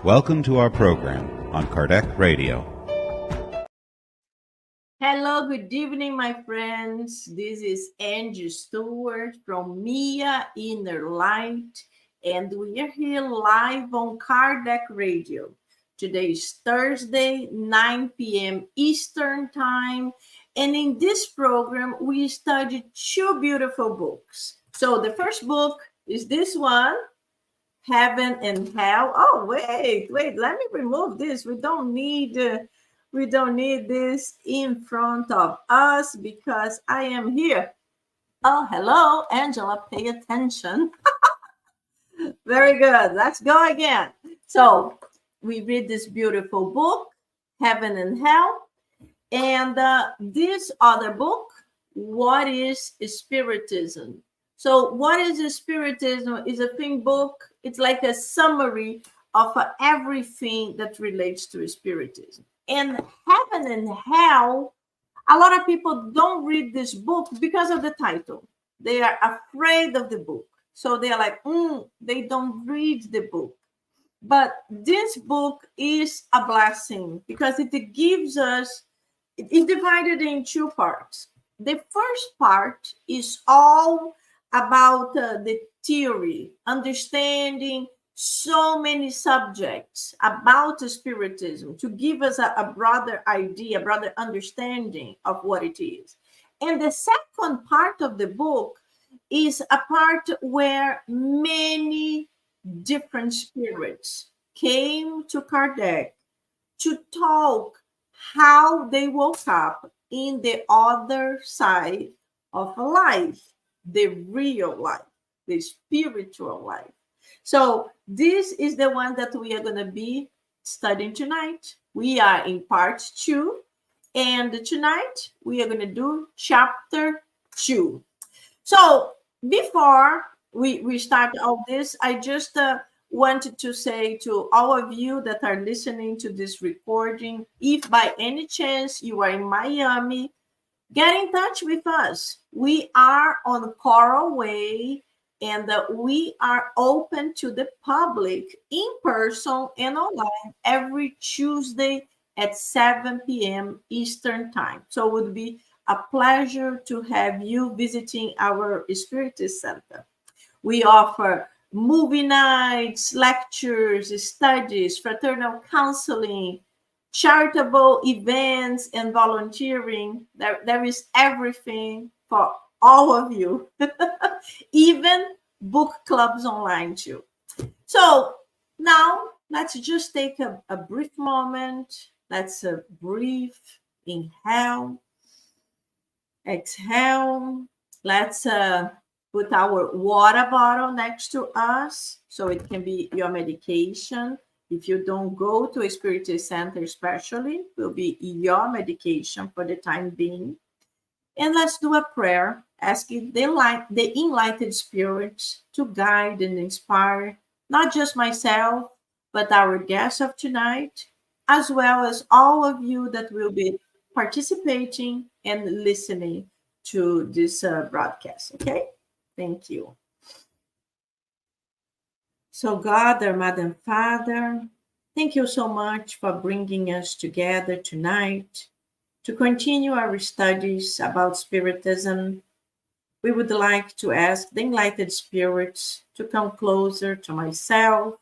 Welcome to our program on Kardec Radio. Hello, good evening, my friends. This is Angy Stewart from miainnerlight, and we are here live on Kardec Radio. Today is Thursday, 9 p.m. Eastern Time, and in this program, we studied two beautiful books. So the first book is this one, Heaven and Hell. Oh, wait, let me remove this. We don't need this in front of us because I am here. Oh, hello, Angela, pay attention. Very good. Let's go again. So we read this beautiful book, Heaven and Hell, and this other book, What is Spiritism? So what is Spiritism? Is a thing book. It's like a summary of everything that relates to Spiritism. And Heaven and Hell, a lot of people don't read this book because of the title. They are afraid of the book. So they are like, they don't read the book. But this book is a blessing because it gives us, it's divided in two parts. The first part is all about the theory, understanding so many subjects about Spiritism to give us a broader idea, a broader understanding of what it is. And the second part of the book is a part where many different spirits came to Kardec to talk how they woke up in the other side of life, the real life, the spiritual life. So this is the one that we are going to be studying tonight. We are in part 2, and tonight we are going to do chapter 2. So before we start all this, I just wanted to say to all of you that are listening to this recording, if by any chance you are in Miami, get in touch with us. We are on Coral Way, and we are open to the public in person and online every Tuesday at 7 p.m. Eastern Time. So it would be a pleasure to have you visiting our Spiritist Center. We offer movie nights, lectures, studies, fraternal counseling, charitable events, and volunteering. There is everything for all of you, even book clubs online too. So now let's just take a brief moment. Let's breathe, inhale, exhale. Let's put our water bottle next to us so it can be your medication. If you don't go to a Spiritist Center especially, it will be your medication for the time being. And let's do a prayer, asking the enlightened spirits to guide and inspire not just myself, but our guests of tonight, as well as all of you that will be participating and listening to this broadcast. Okay? Thank you. So God, our Mother and Father, thank you so much for bringing us together tonight to continue our studies about Spiritism. We would like to ask the enlightened spirits to come closer to myself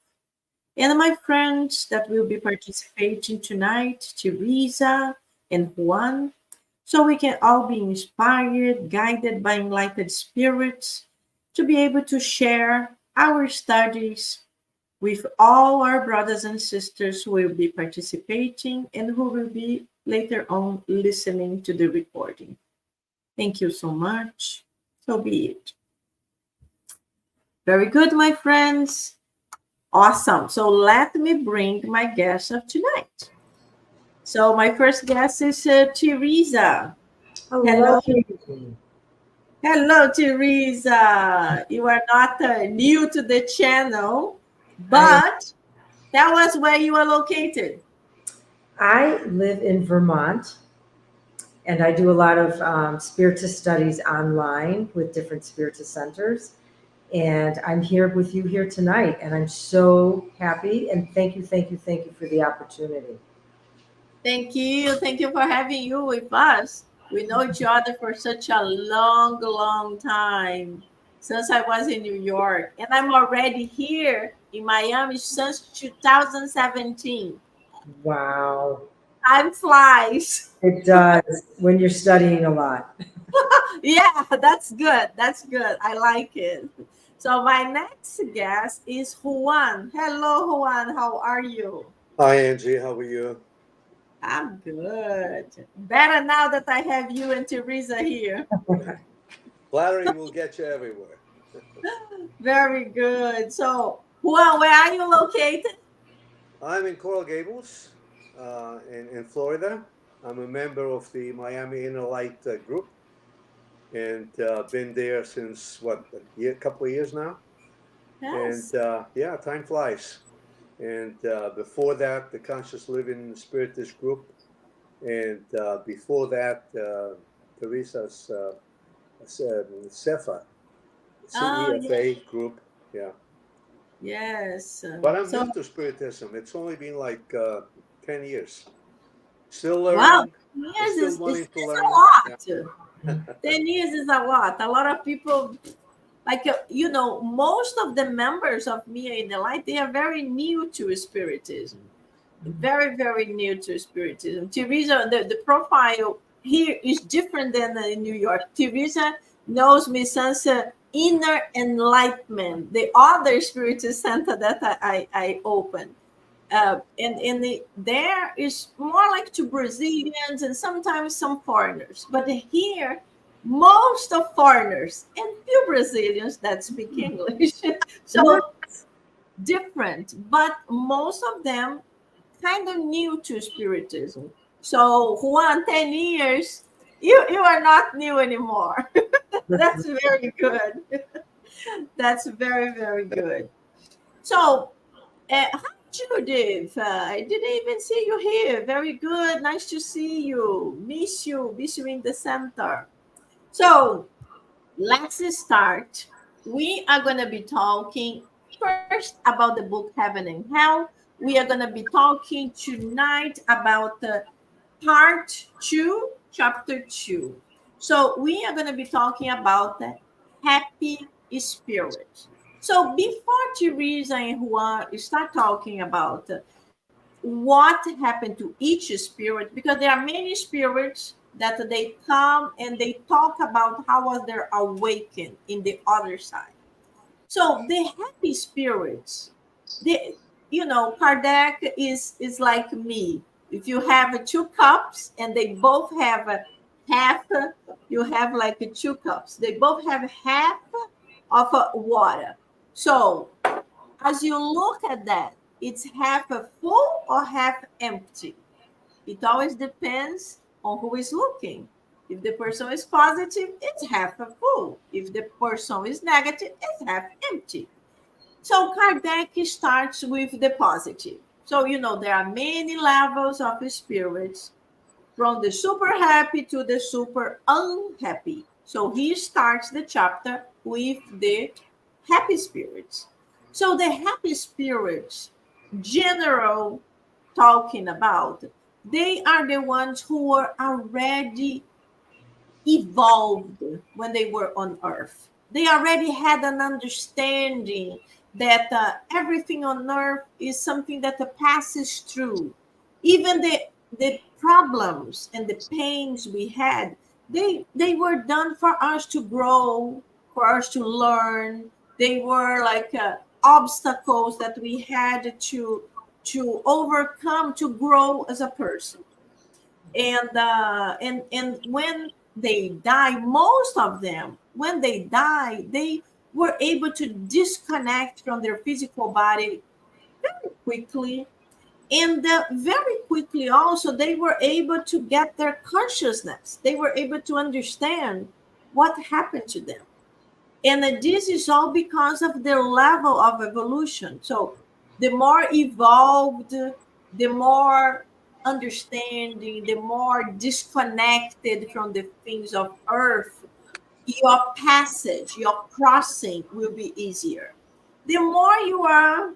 and my friends that will be participating tonight, Teresa and Juan, so we can all be inspired, guided by enlightened spirits to be able to share our studies with all our brothers and sisters who will be participating and who will be later on listening to the recording. Thank you so much. So be it. Very good, my friends. Awesome. So let me bring my guest of tonight. So my first guest is Teresa. Hello. Hello, Teresa. You are not new to the channel, but tell us where you are located. I live in Vermont, and I do a lot of Spiritist studies online with different Spiritist centers. And I'm here with you here tonight, and I'm so happy. And thank you, thank you, thank you for the opportunity. Thank you. Thank you for having you with us. We know each other for such a long, long time, since I was in New York. And I'm already here in Miami since 2017. Wow. Time flies. It does when you're studying a lot. Yeah, that's good. That's good. I like it. So my next guest is Juan. Hello, Juan. How are you? Hi, Angie. How are you? I'm good. Better now that I have you and Teresa here. Flattery will get you everywhere. Very good. So, Juan, where are you located? I'm in Coral Gables, in Florida. I'm a member of the Miami InnerLight group, and been there since couple of years now. And Yes. yeah, time flies. And before that, the Conscious Living Spiritist group, and before that, Teresa's CEFA, Oh, yeah. CEFA group. Yeah. Yes. But I'm So, new to Spiritism. It's only been like 10 years. Still wow, learning. 10 I'm years still is wanting to a learn. Yeah. lot. 10 years is a lot. A lot of people, like, most of the members of Mia in the Light, they are very new to Spiritism. Very, very new to Spiritism. Teresa, the profile here is different than in New York. Teresa knows me since Inner Enlightenment, the other Spiritist center that I opened. There is more like to Brazilians and sometimes some foreigners. But here, most of foreigners and few Brazilians that speak English. What? So different, but most of them kind of new to Spiritism. So Juan, 10 years, you are not new anymore. That's very good. That's very, very good. So, hi Judith. I didn't even see you here. Very good. Nice to see you. Miss you in the center. So, let's start. We are going to be talking first about the book Heaven and Hell. We are going to be talking tonight about the part 2, chapter 2. So we are going to be talking about the happy spirit. So before Teresa and Juan start talking about what happened to each spirit, because there are many spirits that they come and they talk about how was their awakened in the other side. So the happy spirits, they, Kardec is like me. If you have two cups and they both have a half, you have like two cups. They both have half of water. So as you look at that, it's half a full or half empty. It always depends on who is looking. If the person is positive, it's half a full. If the person is negative, it's half empty. So Kardec starts with the positive. So, there are many levels of spirits from the super happy to the super unhappy. So he starts the chapter with the happy spirits. So the happy spirits, general talking about, they are the ones who were already evolved when they were on earth. They already had an understanding that everything on earth is something that passes through. Even the problems and the pains we had, they were done for us to grow, for us to learn. They were like obstacles that we had to overcome to grow as a person. And when they die, most of them, when they die, they were able to disconnect from their physical body very quickly, and very quickly also they were able to get their consciousness. They were able to understand what happened to them, and this is all because of their level of evolution. So the more evolved, the more understanding, the more disconnected from the things of earth your passage, your crossing will be easier. The more you are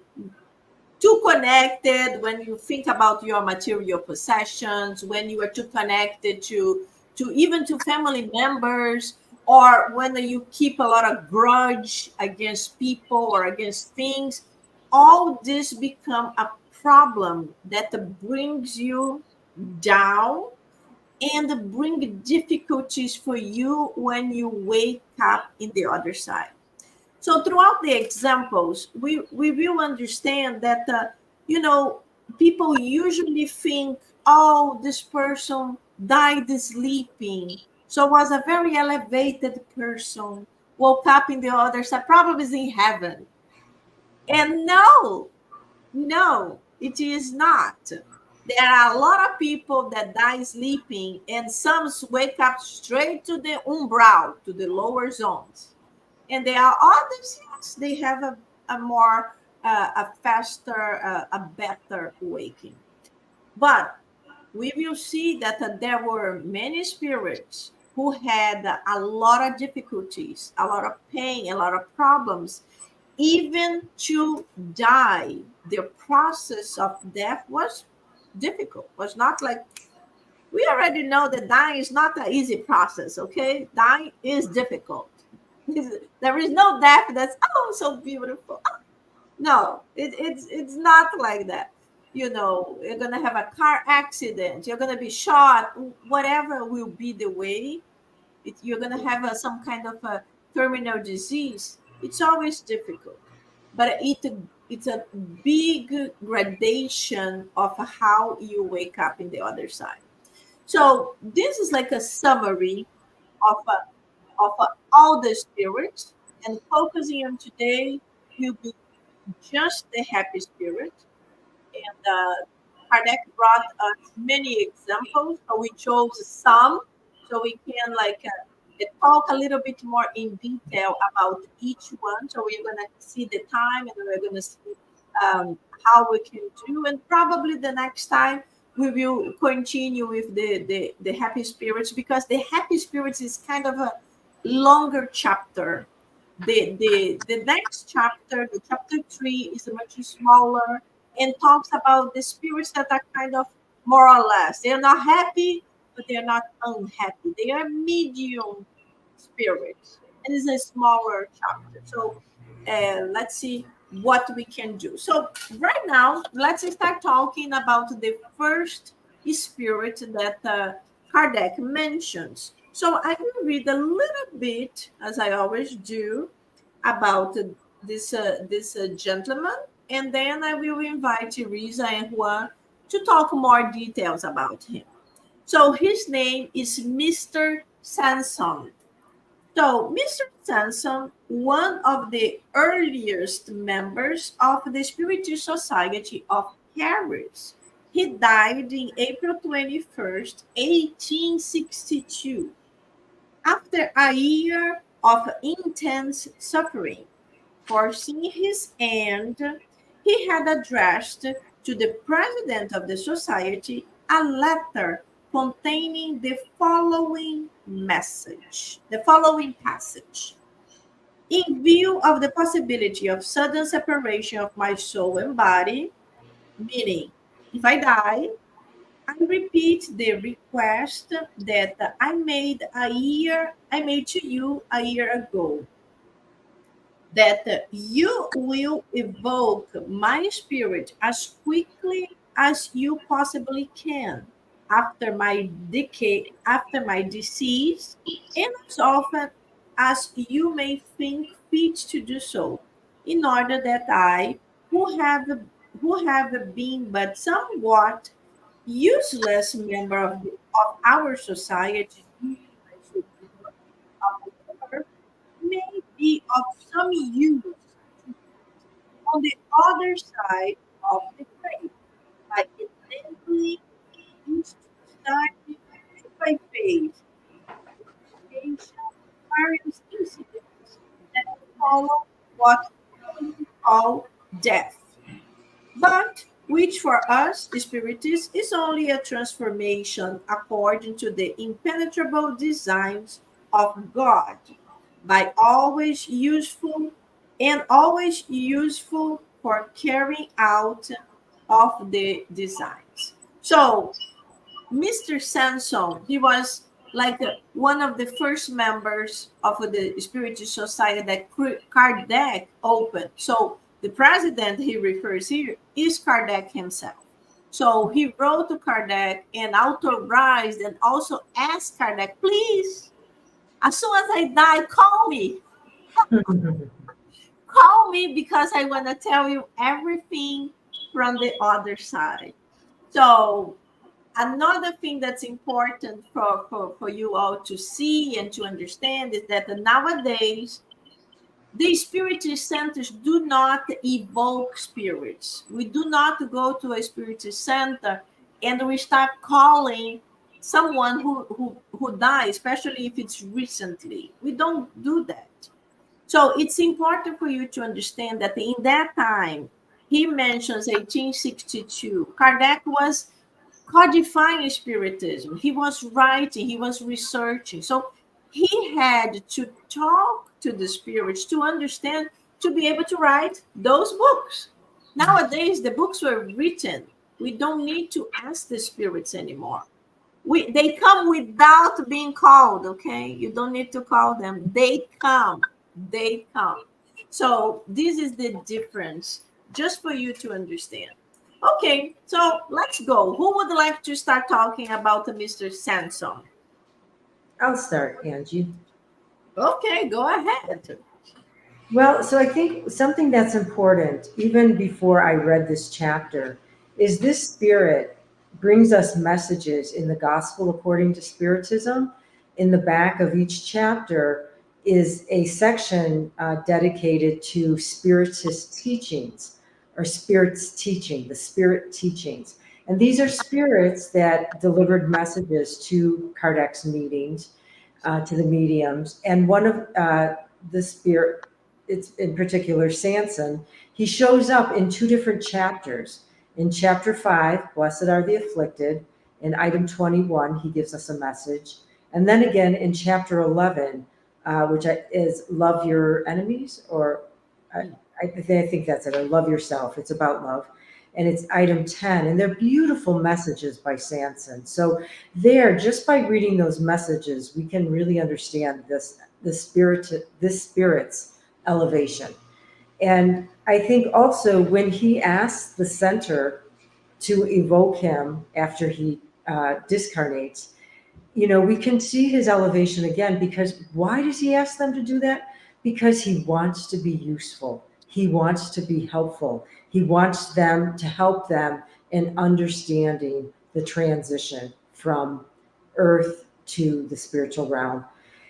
too connected, when you think about your material possessions, when you are too connected to even to family members, or when you keep a lot of grudge against people or against things, all this become a problem that brings you down and bring difficulties for you when you wake up in the other side. So throughout the examples, we will understand that, people usually think, oh, this person died sleeping. So was a very elevated person, woke up in the other side, probably is in heaven. And no, no, it is not. There are a lot of people that die sleeping, and some wake up straight to the umbral, to the lower zones. And there are others, yes, they have a more, a faster, a better waking. But we will see that there were many spirits who had a lot of difficulties, a lot of pain, a lot of problems, even to die. The process of death was difficult, was not like, we already know that dying is not an easy process, okay? Dying is difficult. There is no death that's, oh, so beautiful. No, it's not like that. You're gonna have a car accident, you're gonna be shot, whatever will be the way. You're gonna have some kind of a terminal disease. It's always difficult, but it's a big gradation of how you wake up in the other side. So this is like a summary of all the spirits, and focusing on today will be just the happy spirit. And Kardec brought us many examples, but we chose some so we can talk a little bit more in detail about each one. So we're going to see the time, and we're going to see how we can do. And probably the next time we will continue with the happy spirits, because the happy spirits is kind of a longer chapter. The next chapter, the chapter 3, is much smaller and talks about the spirits that are kind of more or less. They're not happy, but they're not unhappy. They are medium spirits, and it's a smaller chapter. So let's see what we can do. So right now, let's start talking about the first spirit that Kardec mentions. So I will read a little bit, as I always do, about this gentleman, and then I will invite Teresa and Juan to talk more details about him. So his name is Mr. Sanson. So Mr. Sanson, one of the earliest members of the Spiritist Society of Paris, he died in April 21st, 1862, after a year of intense suffering. Foreseeing his end, he had addressed to the president of the society a letter containing the following message, the following passage. In view of the possibility of sudden separation of my soul and body, meaning if I die, I repeat the request that I made to you a year ago, that you will evoke my spirit as quickly as you possibly can after my decay, after my decease, and as often as you may think fit to do so, in order that I, who have been but somewhat useless member of our society, may be of some use on the other side of the grave, by enabling you to study phase by phase various incidents that follow what we call death, but which for us, the Spiritists, is only a transformation according to the impenetrable designs of God. by always useful and always useful for carrying out of the designs. So Mr. Sanson, he was like one of the first members of the Spiritist Society that Kardec opened. So the president he refers here is Kardec himself. So he wrote to Kardec and authorized and also asked Kardec, please, as soon as I die, call me. Call me because I want to tell you everything from the other side. So another thing that's important for you all to see and to understand is that nowadays the spiritist centers do not evoke spirits. We do not go to a spiritist center and we start calling someone who died, especially if it's recently. We don't do that. So it's important for you to understand that in that time, he mentions 1862, Kardec was codifying spiritism. He was writing, he was researching. So he had to talk to the spirits to understand, to be able to write those books. Nowadays, the books were written. We don't need to ask the spirits anymore. They come without being called, okay? You don't need to call them. They come. They come. So this is the difference, just for you to understand. Okay, so let's go. Who would like to start talking about Mr. Sanson? I'll start, Angie. Okay, go ahead. Well, so I think something that's important, even before I read this chapter, is this spirit brings us messages in the Gospel according to Spiritism. In the back of each chapter is a section dedicated to Spiritist teachings, or Spirit's teaching, the Spirit teachings. And these are spirits that delivered messages to Kardec's meetings, to the mediums. And one of the spirit, it's in particular Sanson, he shows up in two different chapters. In chapter 5, Blessed are the Afflicted, in item 21, he gives us a message. And then again in chapter 11, which is Love Your Enemies, or I think that's it, or Love Yourself. It's about love. And it's item 10. And they're beautiful messages by Sanson. So there, just by reading those messages, we can really understand this spirit's elevation. And I think also when he asks the center to evoke him after he discarnates, we can see his elevation again, because why does he ask them to do that? Because he wants to be useful. He wants to be helpful. He wants them to help them in understanding the transition from earth to the spiritual realm.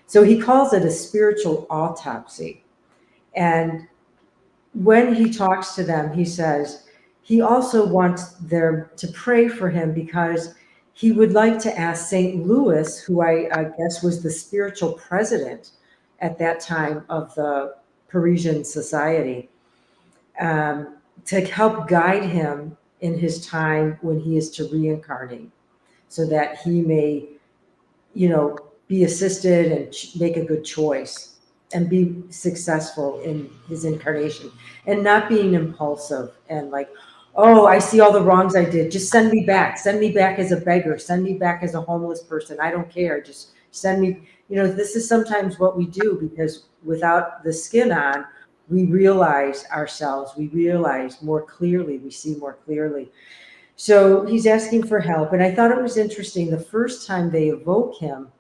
So he calls it a spiritual autopsy. And when he talks to them, he says he also wants them to pray for him, because he would like to ask St. Louis, who I guess was the spiritual president at that time of the Parisian Society, to help guide him in his time when he is to reincarnate, so that he may, be assisted and make a good choice and be successful in his incarnation, and not being impulsive and like, oh, I see all the wrongs I did. Just send me back. Send me back as a beggar. Send me back as a homeless person. I don't care. Just send me. This is sometimes what we do, because without the skin on, we realize ourselves. We realize more clearly. We see more clearly. So he's asking for help. And I thought it was interesting. The first time they evoke him,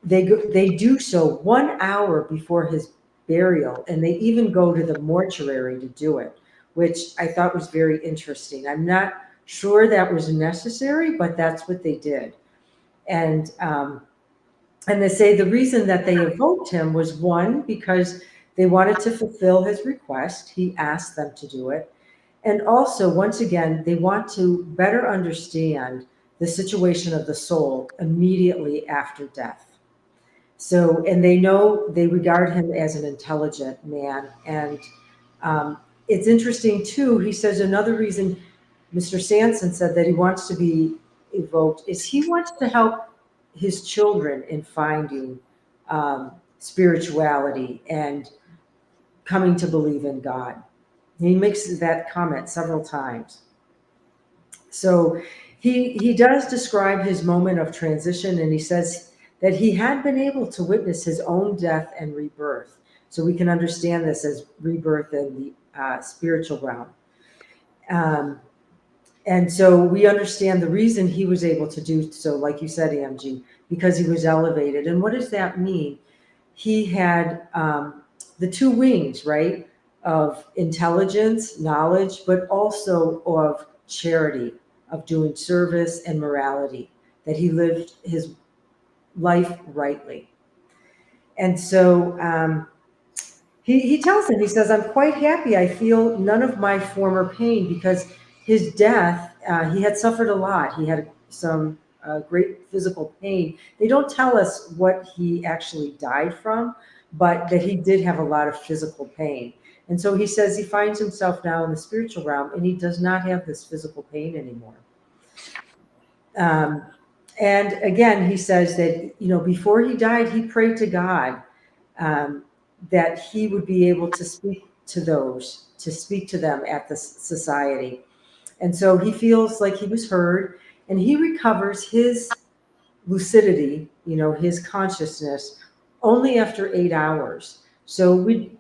they do so 1 hour before his burial, and they even go to the mortuary to do it, which I thought was very interesting. I'm not sure that was necessary, but that's what they did. And they say the reason that they evoked him was, one, because they wanted to fulfill his request. He asked them to do it. And also, once again, they want to better understand the situation of the soul immediately after death. So, and they regard him as an intelligent man. And it's interesting too, he says another reason Mr. Sanson said that he wants to be evoked is he wants to help his children in finding spirituality and coming to believe in God. He makes that comment several times. So he does describe his moment of transition, and he says that he had been able to witness his own death and rebirth. So we can understand this as rebirth in the spiritual realm. And so we understand the reason he was able to do so, like you said, Angy, because he was elevated. And what does that mean? He had the two wings, right, of intelligence, knowledge, but also of charity, of doing service and morality, that he lived his life rightly. And so he tells him, he says, I'm quite happy. I feel none of my former pain, because his death, he had suffered a lot. He had some great physical pain. They don't tell us what he actually died from, but that he did have a lot of physical pain. And so he says he finds himself now in the spiritual realm, and he does not have this physical pain anymore. And again, he says that, before he died, he prayed to God that he would be able to speak to them at the society. And so he feels like he was heard, and he recovers his lucidity, his consciousness, only after 8 hours. So we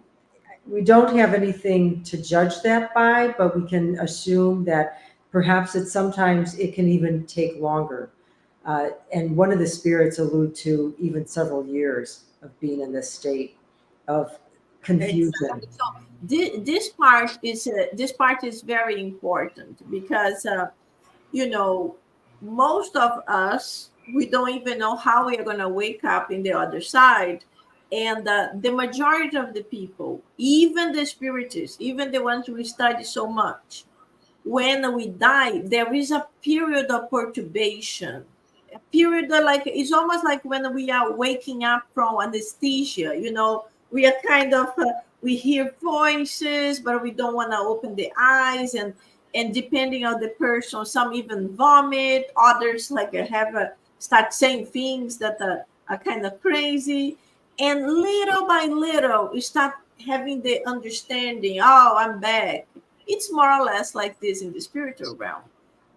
don't have anything to judge that by, but we can assume that perhaps sometimes it can even take longer. And one of the spirits allude to even several years of being in this state of confusion. Exactly. So this part is very important, because most of us, we don't even know how we are going to wake up in the other side. And the majority of the people, even the spiritists, even the ones we study so much, when we die, there is a period of perturbation, a period of, like, it's almost like when we are waking up from anesthesia. We are kind of we hear voices, but we don't want to open the eyes, and depending on the person, some even vomit, others like start saying things that are kind of crazy, and little by little you start having the understanding, oh, I'm back. It's more or less like this in the spiritual realm.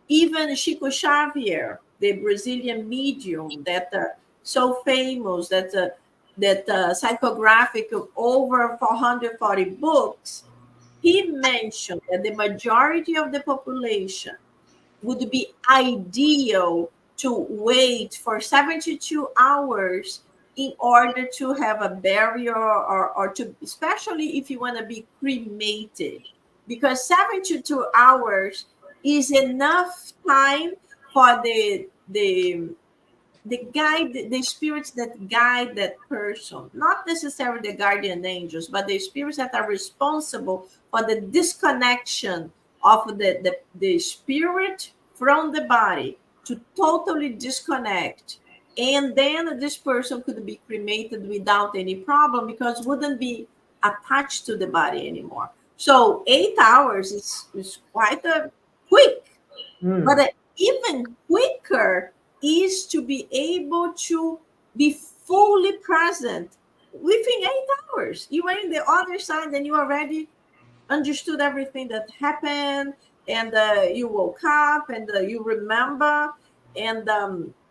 Even Chico Xavier, the Brazilian medium that so famous, that psychographic of over 440 books, he mentioned that the majority of the population would be ideal to wait for 72 hours in order to have a burial, or to, especially if you want to be cremated, because 72 hours is enough time for the spirits that guide that person, not necessarily the guardian angels, but the spirits that are responsible for the disconnection of the spirit from the body, to totally disconnect. And then this person could be cremated without any problem, because wouldn't be attached to the body anymore. So 8 hours is quite a quick. But even quicker is to be able to be fully present within 8 hours. You are in the other side, and you already understood everything that happened, and you woke up, and you remember. And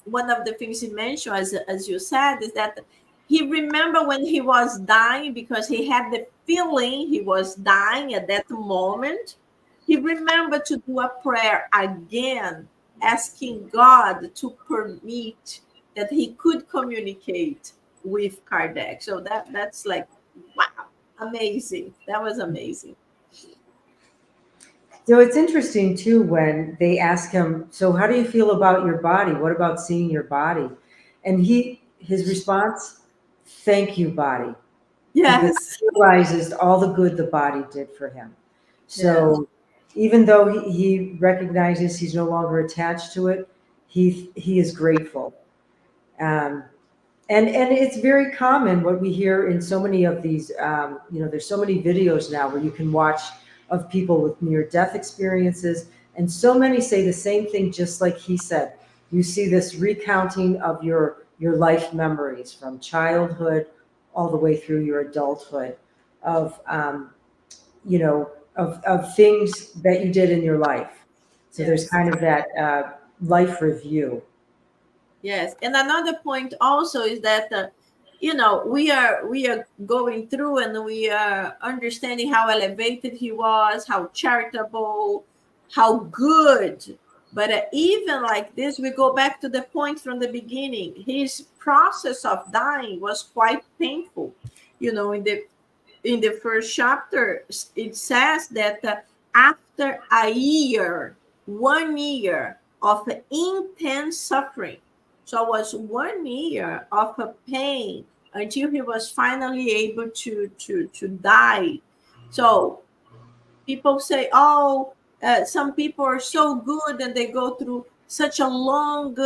one of the things he mentioned, as you said, is that he remembered when he was dying, because he had the feeling he was dying at that moment. He remembered to do a prayer again, asking God to permit that he could communicate with Kardec. So that's like, wow, amazing. That was amazing. So it's interesting too when they ask him, so how do you feel about your body? What about seeing your body? And his response, thank you, body. Yes. He realizes all the good the body did for him. So even though he recognizes he's no longer attached to it, he is grateful. And it's very common what we hear in so many of these, there's so many videos now where you can watch of people with near-death experiences. And so many say the same thing, just like he said. You see this recounting of your life memories from childhood all the way through your adulthood of, of things that you did in your life. So there's Yes. kind of that life review. Yes, and another point also is that we are going through and we are understanding how elevated he was, how charitable, how good. But even like this, we go back to the point from the beginning. His process of dying was quite painful. In the first chapter, it says that after a year, 1 year of intense suffering, so it was 1 year of a pain until he was finally able to die. So people say, oh, some people are so good and they go through such a long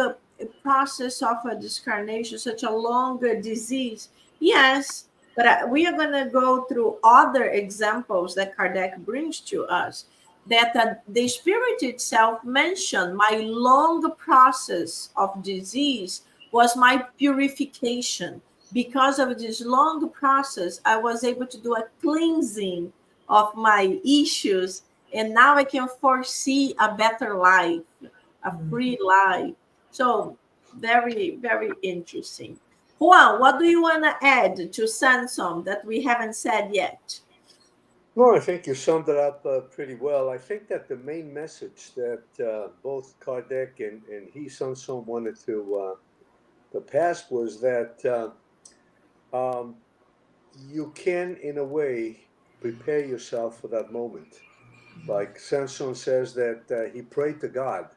process of a discarnation, such a long disease. Yes, but we are going to go through other examples that Kardec brings to us, that the spirit itself mentioned my long process of disease was my purification. Because of this long process, I was able to do a cleansing of my issues, and now I can foresee a better life, a free life. So very, very interesting. Juan, what do you want to add to Sansom that we haven't said yet? Well, I think you summed it up pretty well. I think that the main message that both Kardec and he, Sansom, wanted to pass was that you can, in a way, prepare yourself for that moment. Like Sanson says that he prayed to God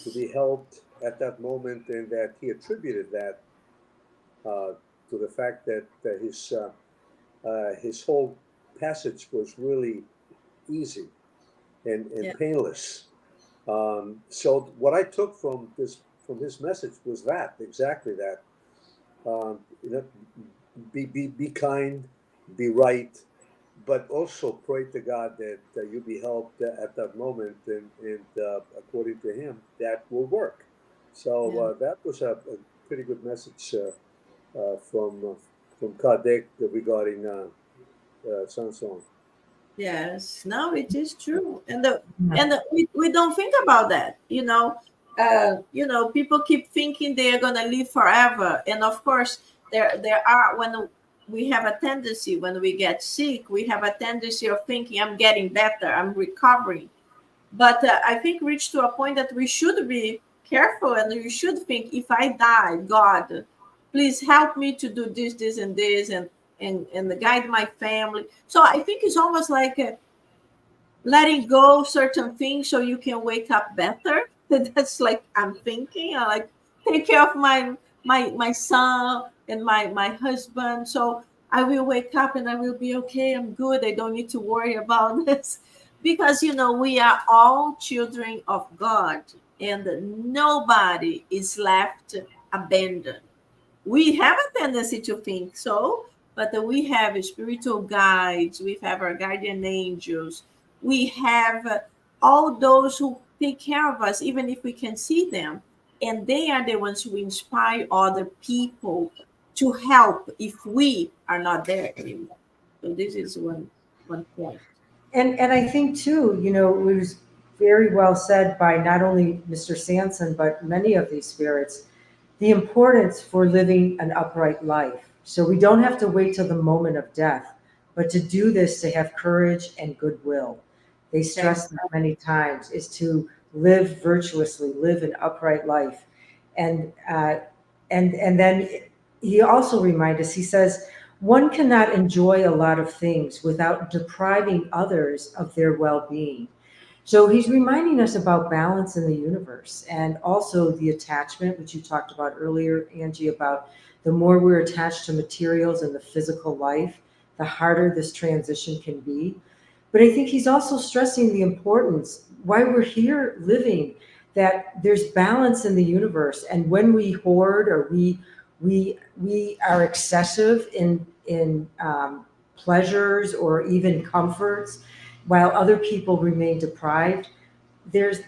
to be helped at that moment, and that he attributed that to the fact that his whole passage was really easy and Yeah. painless. So what I took from his message was that exactly that. Be kind, be right, but also pray to God that you be helped at that moment, and according to him, that will work. So that was a pretty good message from Kardec regarding Sanson. Yes, no, it is true, we don't think about that. People keep thinking they are gonna live forever, and of course, there are when we have a tendency when we get sick, we have a tendency of thinking I'm getting better, I'm recovering. But I think reach to a point that we should be careful, and we should think, if I die, God, please help me to do this, this, and this, and guide my family. So I think it's almost like letting go certain things so you can wake up better. That's like I'm thinking. I like take care of my son and my husband. So I will wake up and I will be okay. I'm good. I don't need to worry about this. Because we are all children of God, and nobody is left abandoned. We have a tendency to think so, but we have spiritual guides, we have our guardian angels, we have all those who take care of us, even if we can see them. And they are the ones who inspire other people to help if we are not there anymore. So this is one point. And I think too, it was very well said by not only Mr. Sanson, but many of these spirits, the importance for living an upright life. So we don't have to wait till the moment of death, but to do this, to have courage and goodwill. They stress that many times, is to live virtuously, live an upright life. And then he also reminds us, he says, one cannot enjoy a lot of things without depriving others of their well-being. So he's reminding us about balance in the universe, and also the attachment, which you talked about earlier, Angie, about the more we're attached to materials and the physical life, the harder this transition can be. But I think he's also stressing the importance, why we're here living, that there's balance in the universe. And when we hoard, or we are excessive in pleasures or even comforts, while other people remain deprived, there's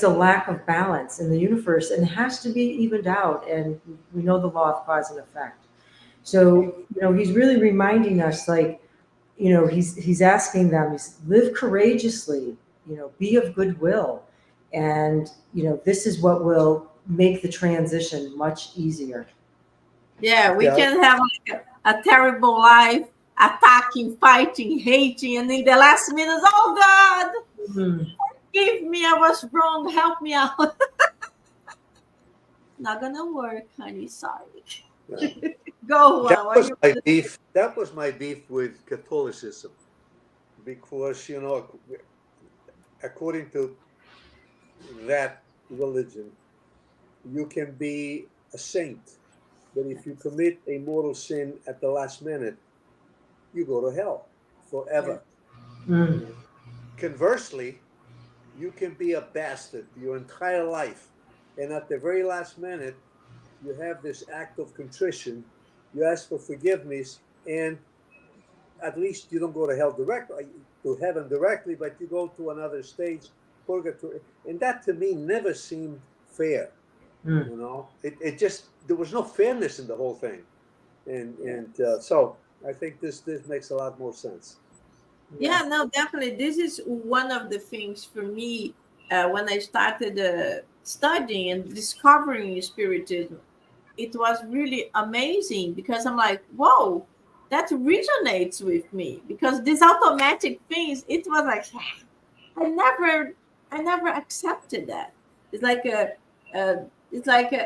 a lack of balance in the universe, and it has to be evened out. And we know the law of cause and effect. So, he's really reminding us, like, he's asking them, live courageously, be of goodwill. And, this is what will make the transition much easier. Yeah, we Yeah. can have like a terrible life, attacking, fighting, hating, and in the last minute, oh God, Mhm. give me, I was wrong, help me out. Not gonna work, honey. Sorry. Yeah. Go. That What was you? my beef. That was my beef with Catholicism, because according to that religion, you can be a saint, but if you commit a mortal sin at the last minute, you go to hell forever. Mm. Conversely, you can be a bastard your entire life, and at the very last minute, you have this act of contrition, you ask for forgiveness, and at least you don't go to hell directly, to heaven directly, but you go to another stage, purgatory. And that to me never seemed fair. Mm. It just, there was no fairness in the whole thing. And so I think this makes a lot more sense. Yeah, no, definitely. This is one of the things for me when I started studying and discovering Spiritism. It was really amazing because I'm like, whoa, that resonates with me. Because these automatic things, it was like, I never, I never accepted that. It's like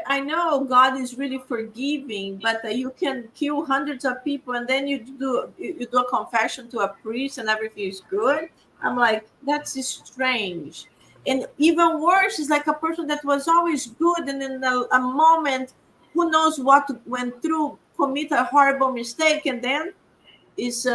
I know God is really forgiving, but you can kill hundreds of people and then you do a confession to a priest and everything is good. I'm like, that's strange. And even worse is like a person that was always good, and in a moment, who knows what went through, commit a horrible mistake, and then is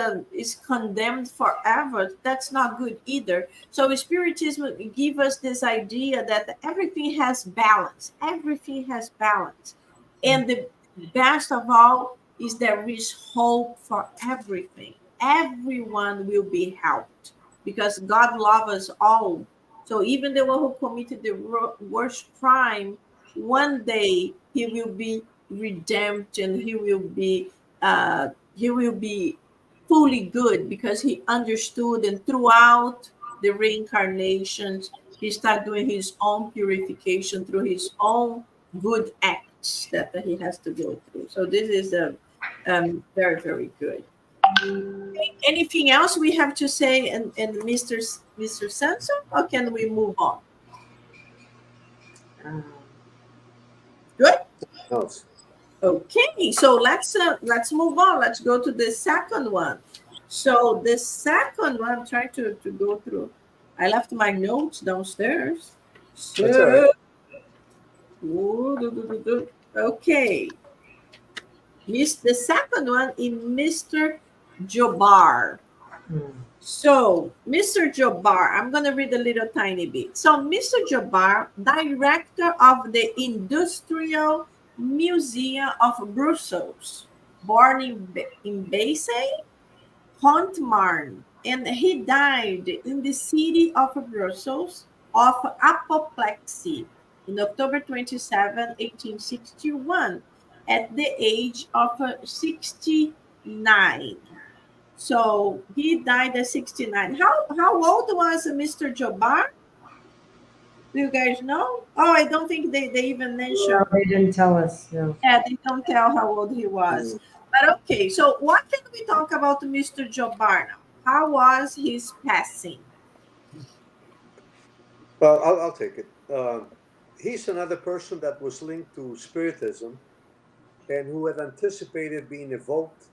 condemned forever. That's not good either. So Spiritism give us this idea that everything has balance. Everything has balance, and the best of all is there is hope for everything. Everyone will be helped because God loves us all. So even the one who committed the worst crime, one day he will be redeemed, and he will be fully good because he understood, and throughout the reincarnations he started doing his own purification through his own good acts that he has to go through. So this is very, very good. Anything else we have to say, and Mr. Sanson, or can we move on? Um, Good. No, Okay, so let's move on. Let's go to the second one. So the second one, I'm trying to go through. I left my notes downstairs. that's all right. So okay. The second one is Mr. Jobar. mm. So, Mr. Jobar, I'm going to read a little tiny bit. So, Mr. Jobar, director of the Industrial Museum of Brussels, born in Bassey, Pont-Marne, and he died in the city of Brussels of apoplexy in October 27, 1861, at the age of 69. So he died at 69. How old was Mr. Jobar? Do you guys know? Oh, I don't think they even No, mentioned. they didn't tell us. No. Yeah, they don't tell how old he was. But okay, so what can we talk about Mr. Jobar now? How was his passing? Well, I'll take it. He's another person that was linked to Spiritism and who had anticipated being evoked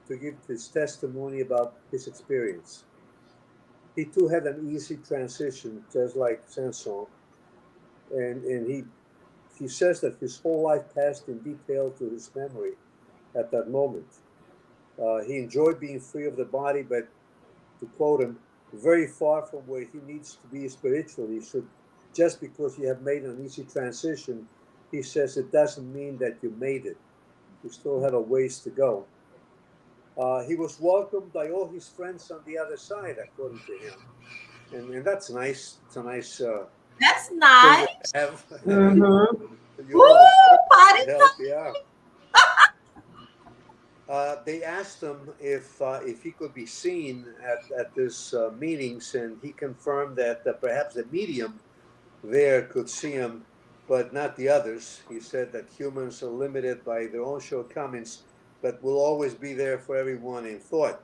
to give his testimony about his experience. He too had an easy transition, just like Sanson, and he says that his whole life passed in detail to his memory at that moment. He enjoyed being free of the body, but to quote him, very far from where he needs to be spiritually. So just because you have made an easy transition, he says it doesn't mean that you made it. You still have a ways to go. He was welcomed by all his friends on the other side, according to him. And that's nice. It's a nice That's thing nice. to have. Mm-hmm. You all Woo! Party help, time. yeah. they asked him if he could be seen at this meetings, and he confirmed that perhaps the medium there could see him, but not the others. He said that humans are limited by their own shortcomings, but will always be there for everyone in thought.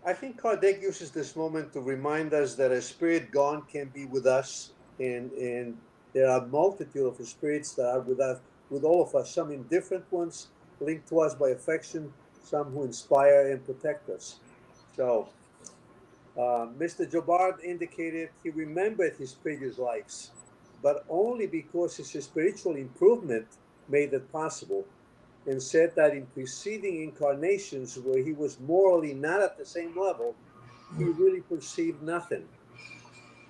I think Kardec uses this moment to remind us that a spirit gone can be with us, and there are a multitude of spirits that are with us, with all of us, some indifferent ones linked to us by affection, some who inspire and protect us. So Mr. Jobard indicated he remembered his previous lives, but only because his spiritual improvement made it possible, and said that in preceding incarnations where he was morally not at the same level, he really perceived nothing.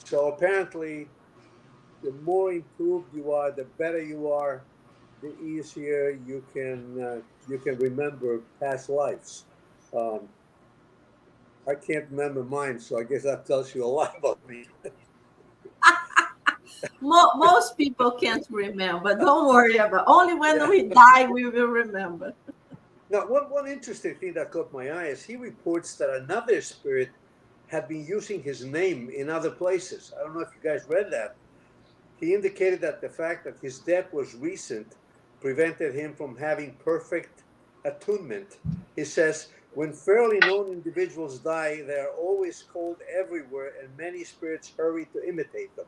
So apparently, the more improved you are, the better you are, the easier you can remember past lives. I can't remember mine, so I guess that tells you a lot about me. Most people can't remember. Don't worry about. Only when we die we will remember. Now, one interesting thing that caught my eye is he reports that another spirit had been using his name in other places. I don't know if you guys read that. He indicated that the fact that his death was recent prevented him from having perfect attunement. He says, when fairly known individuals die, they are always called everywhere, and many spirits hurry to imitate them.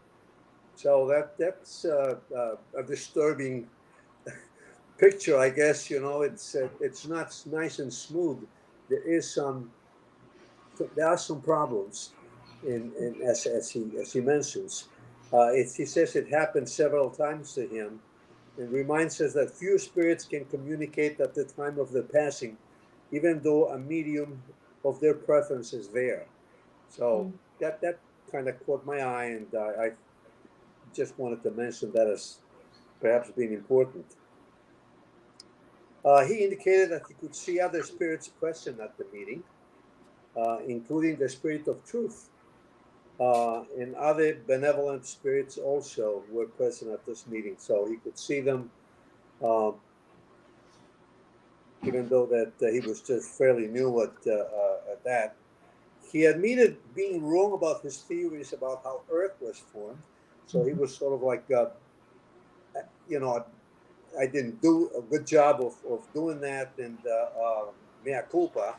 So that's a disturbing picture, I guess. You know, it's not nice and smooth. There are some problems, as he mentions. He says it happened several times to him, and reminds us that few spirits can communicate at the time of their passing, even though a medium of their preference is there. So that kind of caught my eye, and I just wanted to mention that as perhaps being important. He indicated that he could see other spirits present at the meeting, including the spirit of truth. And other benevolent spirits also were present at this meeting, so he could see them, even though that he was just fairly new at that. He admitted being wrong about his theories about how Earth was formed, so he was sort of like, I didn't do a good job of doing that, and mea culpa.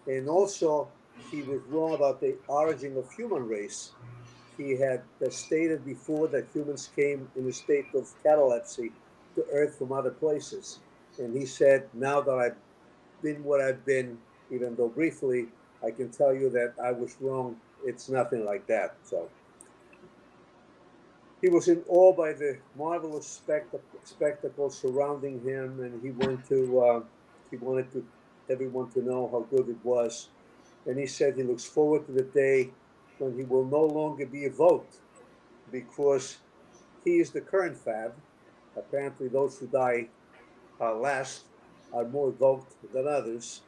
And also, he was wrong about the origin of human race. He had stated before that humans came in a state of catalepsy to Earth from other places. And he said, now that I've been what I've been, even though briefly, I can tell you that I was wrong. It's nothing like that. So he was in awe by the marvelous spectacle surrounding him, and he wanted to everyone to know how good it was. And he said he looks forward to the day when he will no longer be evoked, because he is the current fad. Apparently, those who die last are more evoked than others.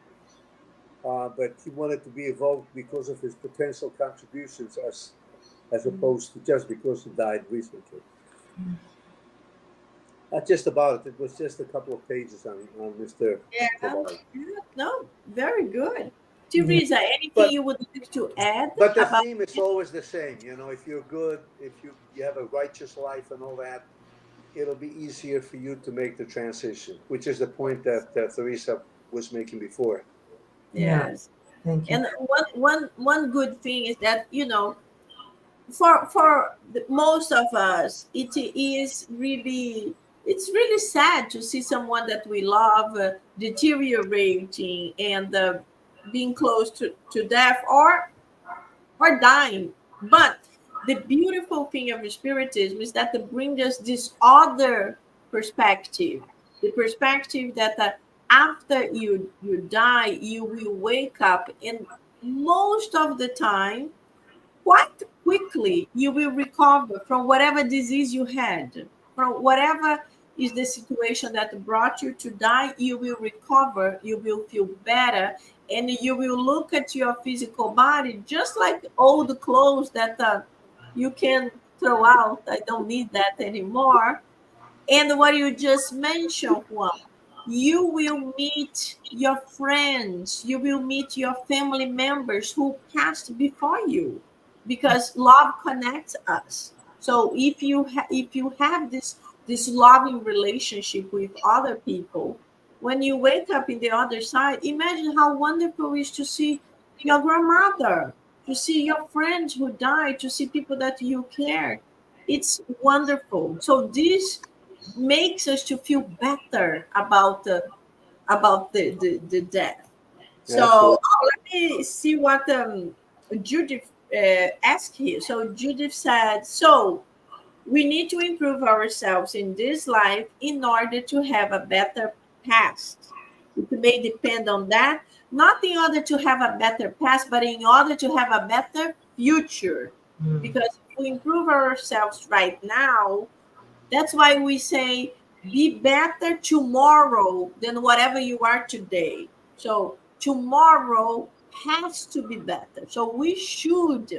But he wanted to be evoked because of his potential contributions, as opposed to just because he died recently. That's just about it. It was just a couple of pages on Mr. Jabari. No, very good. Teresa, anything you would like to add? But the theme is always the same. You know, if you're good, if you have a righteous life and all that, it'll be easier for you to make the transition, which is the point that Teresa was making before. Yes. Thank you. And one good thing is that, for most of us, it's really sad to see someone that we love deteriorating and being close to death or dying. But the beautiful thing of Spiritism is that it brings us this other perspective, the perspective that after you die, you will wake up, and most of the time, quite quickly, you will recover from whatever disease you had, from whatever is the situation that brought you to die. You will recover, you will feel better, and you will look at your physical body just like old clothes that you can throw out. I don't need that anymore. And what you just mentioned, Juan, you will meet your friends, you will meet your family members who passed before you, because love connects us. So if you have this loving relationship with other people, when you wake up in the other side, imagine how wonderful it is to see your grandmother, to see your friends who died, to see people that you care. It's wonderful. So this makes us to feel better about the death. So Absolutely. let me see what Judith asked here. So Judith said, so we need to improve ourselves in this life in order to have a better past. It may depend on that, not in order to have a better past, but in order to have a better future. Mm. Because if we improve ourselves right now, that's why we say be better tomorrow than whatever you are today. So tomorrow has to be better. So we should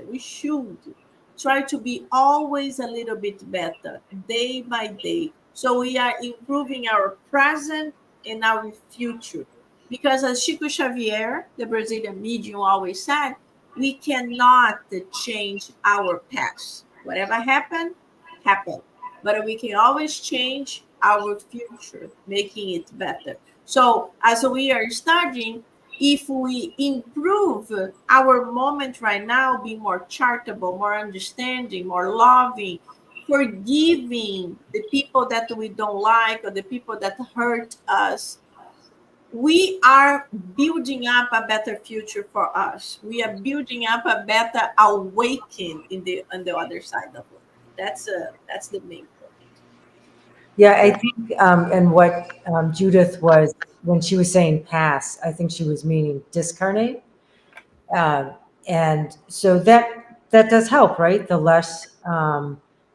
try to be always a little bit better day by day. So we are improving our present and our future. Because as Chico Xavier, the Brazilian medium, always said, we cannot change our past. Whatever happened, happened, but we can always change our future, making it better. So, as we are studying, if we improve our moment right now, be more charitable, more understanding, more loving, forgiving the people that we don't like or the people that hurt us, we are building up a better future for us. We are building up a better awakening in the on the other side of life. That's the main point. Yeah, I think, and what Judith was, when she was saying pass, I think she was meaning discarnate. Um, and so that does help, right? The less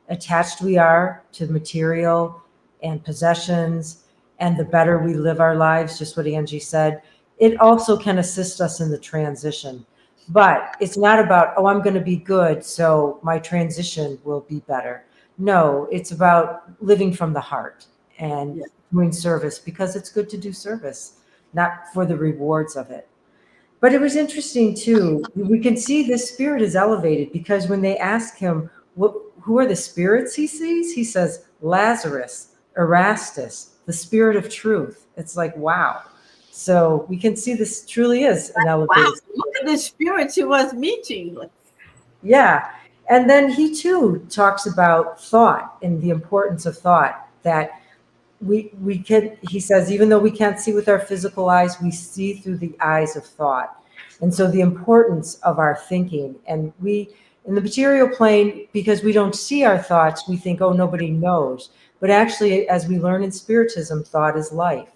attached we are to material and possessions, and the better we live our lives, just what Angie said, it also can assist us in the transition. But it's not about, oh, I'm going to be good, so my transition will be better. No, it's about living from the heart and Yeah. doing service because it's good to do service, not for the rewards of it. But it was interesting too. We can see this spirit is elevated because when they ask him, who are the spirits he sees? He says, Lazarus, Erastus, the spirit of truth. It's like, wow. So we can see this truly is an Wow, elevated look spirit. at the spirits he was meeting. Like, Yeah. And then he too talks about thought and the importance of thought, that we can, he says, even though we can't see with our physical eyes, we see through the eyes of thought. And so the importance of our thinking, and we, in the material plane, because we don't see our thoughts, we think, oh, nobody knows. But actually, as we learn in spiritism, thought is life.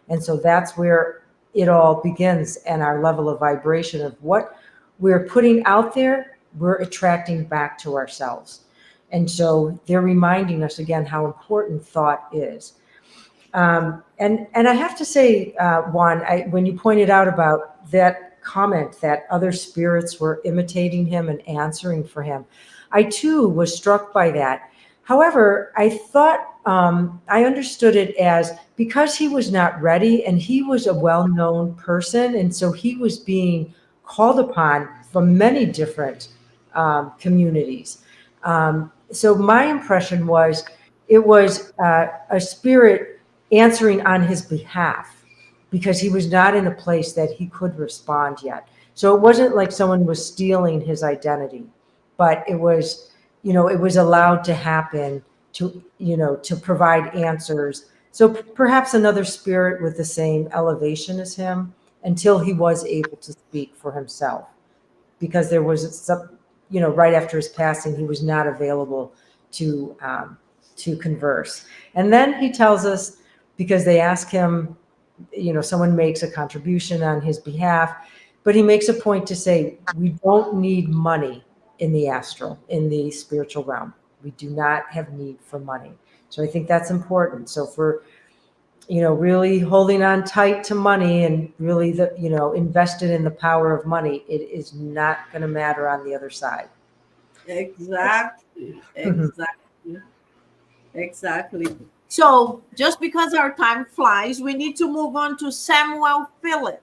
And so that's where it all begins, and our level of vibration of what we're putting out there, we're attracting back to ourselves. And so they're reminding us again how important thought is. And I have to say, Juan, when you pointed out about that comment that other spirits were imitating him and answering for him, I too was struck by that. However, I thought I understood it as because he was not ready and he was a well-known person, and so he was being called upon from many different communities. So my impression was it was a spirit answering on his behalf because he was not in a place that he could respond yet. So it wasn't like someone was stealing his identity, but it was, it was allowed to happen to, to provide answers. So perhaps another spirit with the same elevation as him until he was able to speak for himself, because there was some, right after his passing, he was not available to converse. And then he tells us, because they ask him, someone makes a contribution on his behalf, but he makes a point to say, we don't need money in the astral, in the spiritual realm. We do not have need for money. So I think that's important. So for, really holding on tight to money and really invested in the power of money, it is not going to matter on the other side. exactly, exactly, exactly. So just because our time flies, we need to move on to Samuel Philip.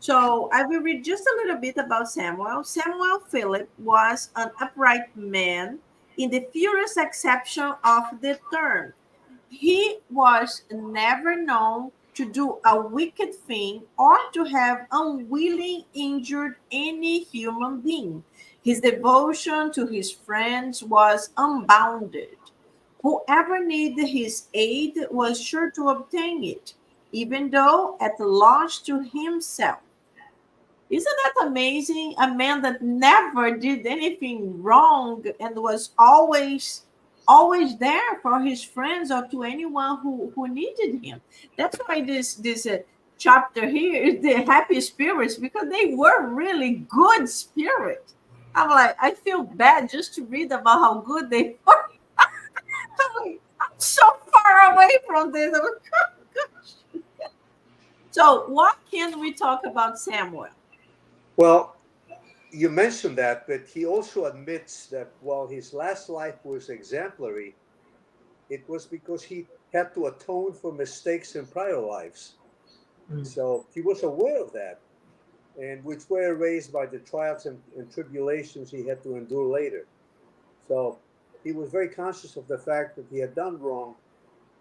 So I will read just a little bit about Samuel. Samuel Philip was an upright man in the purest acception of the term. He was never known to do a wicked thing or to have unwillingly injured any human being. His devotion to his friends was unbounded. Whoever needed his aid was sure to obtain it, even though at loss to himself. Isn't that amazing? A man that never did anything wrong and was always there for his friends or to anyone who needed him. That's why this chapter here is the happy spirits, because they were really good spirits. I'm like, I feel bad just to read about how good they were. I'm so far away from this. So what can we talk about Samuel? Well, you mentioned that, but he also admits that while his last life was exemplary, it was because he had to atone for mistakes in prior lives. So he was aware of that, and which were erased by the trials and tribulations he had to endure later. So he was very conscious of the fact that he had done wrong,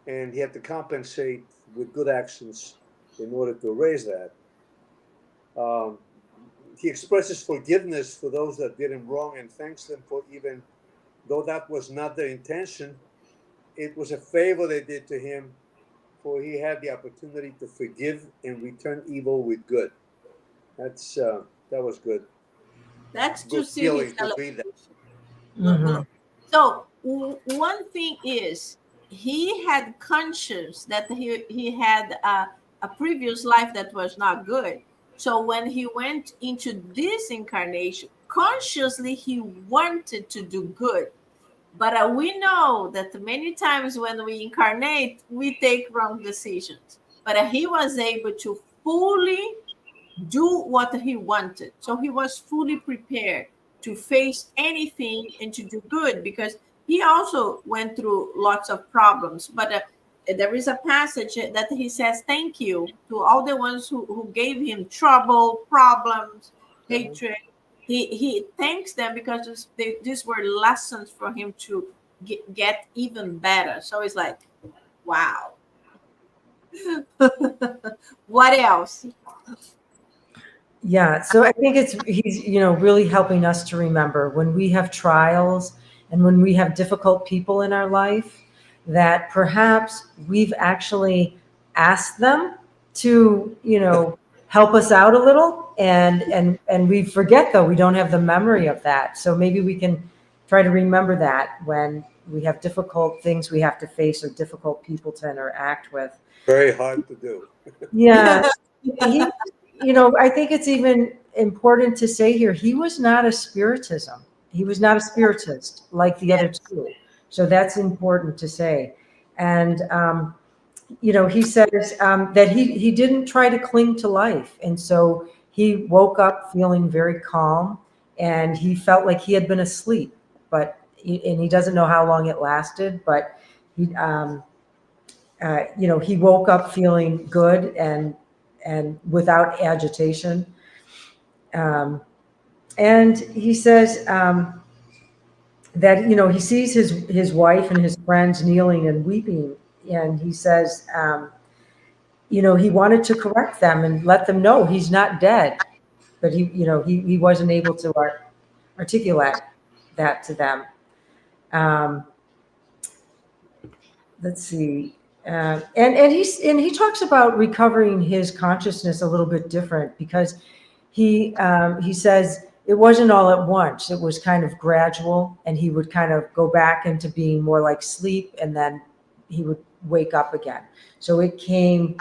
and he had to compensate with good actions in order to erase that. He expresses forgiveness for those that did him wrong and thanks them for, even though that was not their intention, it was a favor they did to him, for he had the opportunity to forgive and return evil with good. That was good. That's Good to see feeling his to read that. Mhm. So one thing is, he had conscience that he had a previous life that was not good. So when he went into this incarnation, consciously he wanted to do good. But we know that many times when we incarnate, we take wrong decisions. But he was able to fully do what he wanted. So he was fully prepared to face anything and to do good, because he also went through lots of problems. But there is a passage that he says thank you to all the ones who gave him trouble, problems, hatred. He thanks them because these were lessons for him to get even better. So it's like, wow. What else? Yeah, so I think he's really helping us to remember when we have trials and when we have difficult people in our life, that perhaps we've actually asked them to help us out a little, and we forget, though we don't have the memory of that. So maybe we can try to remember that when we have difficult things we have to face or difficult people to interact with. Very hard to do. Yeah. He, I think it's even important to say here, he was not a spiritism. He was not a spiritist like the other Yes. two. So that's important to say. And, he says that he didn't try to cling to life. And so he woke up feeling very calm, and he felt like he had been asleep, and he doesn't know how long it lasted, but he woke up feeling good and without agitation. And he says that he sees his wife and his friends kneeling and weeping, and he says he wanted to correct them and let them know he's not dead, but he wasn't able to articulate that to them. Um, let's see. And he talks about recovering his consciousness a little bit different, because he says it wasn't all at once. It was kind of gradual, and he would kind of go back into being more like sleep, and then he would wake up again. So it came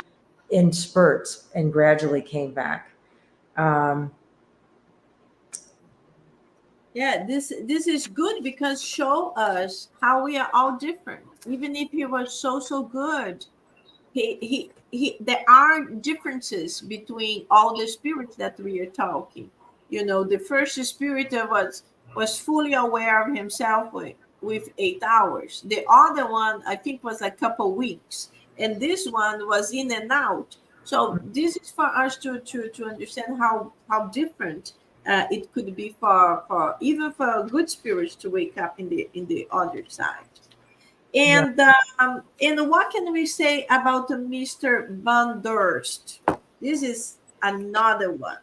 in spurts and gradually came back. Yeah, this is good, because show us how we are all different. Even if he was so good, there are differences between all the spirits that we are talking. The first spirit was fully aware of himself with 8 hours. The other one, I think, was a couple weeks. And this one was in and out. So this is for us to understand how different it could be for even for good spirits to wake up in the other side. Yeah. And what can we say about Mr. Van Durst? This is another one.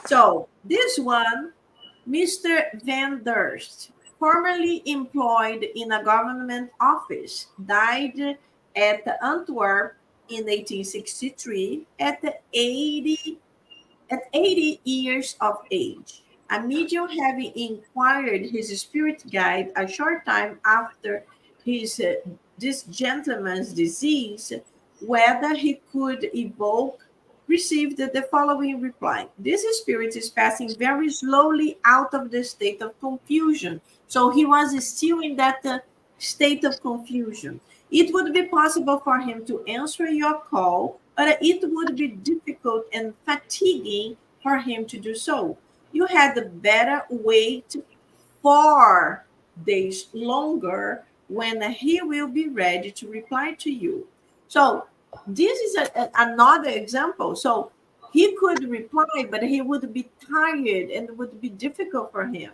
So this one, Mr. Van Durst, formerly employed in a government office, died at Antwerp in 1863 at 80 years of age. A medium having inquired his spirit guide a short time after his this gentleman's disease, whether he could evoke, received the following reply: this spirit is passing very slowly out of the state of confusion. So he was still in that state of confusion. It would be possible for him to answer your call, but it would be difficult and fatiguing for him to do so. You had better wait 4 days longer when he will be ready to reply to you. So this is another example. So he could reply, but he would be tired and it would be difficult for him.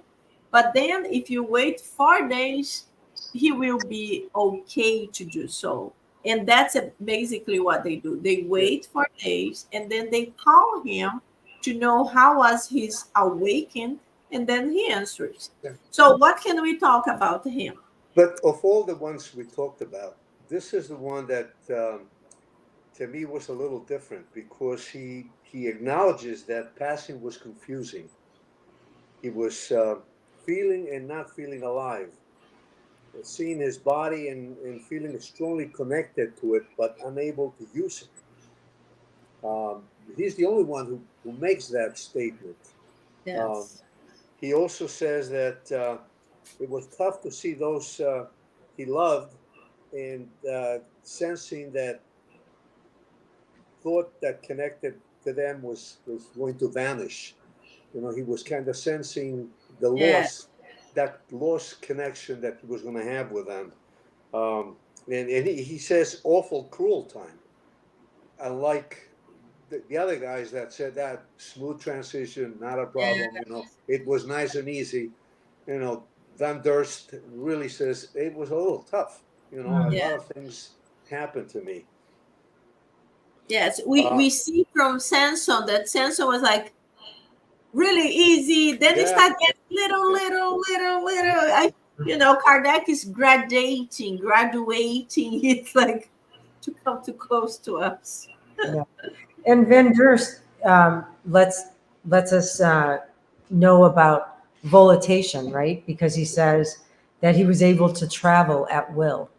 But then if you wait 4 days, he will be okay to do so. And that's basically what they do. They wait 4 days and then they call him to know how was his awakening, and then he answers. Yeah. So what can we talk about him? But of all the ones we talked about, this is the one that to me was a little different, because he acknowledges that passing was confusing. He was feeling and not feeling alive, seeing his body and feeling strongly connected to it, but unable to use it. He's the only one who makes that statement. Yes. He also says that it was tough to see those he loved, and sensing that thought that connected to them was going to vanish. You know, he was kind of sensing the loss, that lost connection that he was going to have with them. And he says awful cruel time. Unlike the other guys that said that smooth transition, not a problem, you know, it was nice and easy. You know, Van Durst really says it was a little tough. You know, a lot of things happened to me. Yes, we see from Sanson that Sanson was like really easy. Then it started getting little. Kardec is graduating. It's like to come too close to us. Yeah. And Van Durst lets us know about volitation, right? Because he says that he was able to travel at will.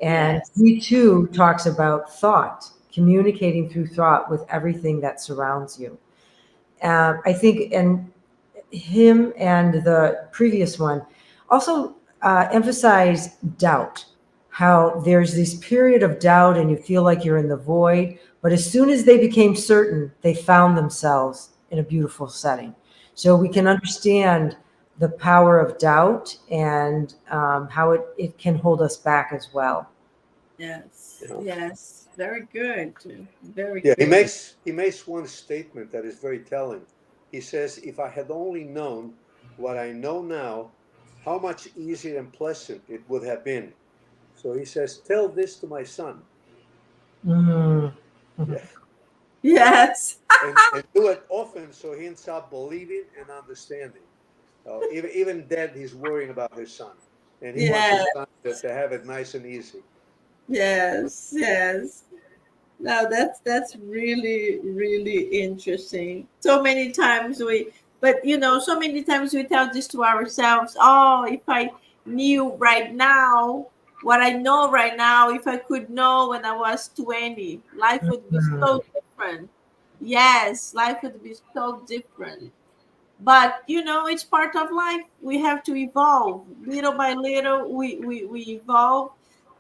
And he too talks about thought, communicating through thought with everything that surrounds you. I think, and him and the previous one also emphasize doubt, how there's this period of doubt and you feel like you're in the void, but as soon as they became certain, they found themselves in a beautiful setting. So we can understand the power of doubt and how it can hold us back as well. Yes, You know? yes, very good, very Yeah, good. he makes one statement that is very telling. He says, "If I had only known what I know now, how much easier and pleasant it would have been." So he says, "Tell this to my son." Mm-hmm. Yeah. Yes. And do it often, so he ends up believing and understanding. Even dead, he's worrying about his son, and he wants his son to have it nice and easy. Yes. Now that's really, really interesting. So many times so many times we tell this to ourselves, oh, if I knew right now what I know right now, if I could know when I was 20, life would be so different. Yes, life would be so different. But it's part of life. We have to evolve little by little. We evolve,